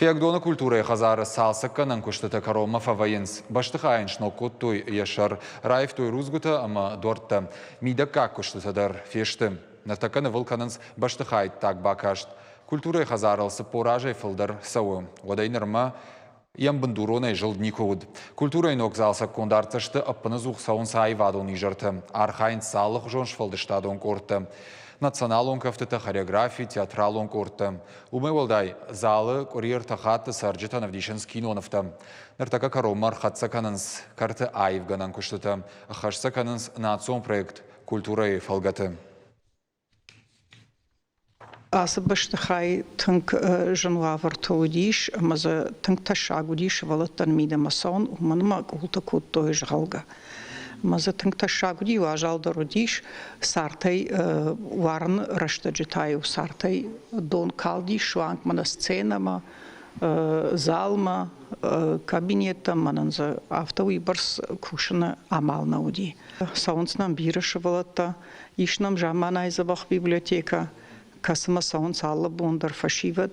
Феагдона культуры хазары салсакканан куштата карома фаваенс. Баштыхайын шнокоттуй яшар райфтуй рузгута, ама дорта мидакка куштатадар фешты. Нартаканы вулканынс баштыхайт так бакашт. Культуры хазарылсы поражай фылдар сауы. Одайнырма Ямбындуроны жылдникуд. Культура инок залсак кондарцашты аппыны зух сауын сайвадон ижарты. Архайн салық жоншфалдыштадон корты. Националон кафтыта хореографии, театралон корты. Умы волдай залы курьер тахатты сарджита навдишенс киноновта. Нартака каромар хатсаканынс карты айвганан куштыта. Хашсаканынс национ проект культуры фалгаты. Аз баштыхай тынк жануавар тоудиш, маза тынк ташагудиш валаттан мида масон, уманма гулта куттой жгалга. Маза тынк ташагуди важалдарудиш, сартай варн раштаджитаю, сартай дон калди шванк мана сценама, залма, кабинета, мананза автови барс кушана амал науди. Саунснам бирыш валатта, ишнам жаманай забах библиотека, Kasıma savun sağlı bunlar faşivet.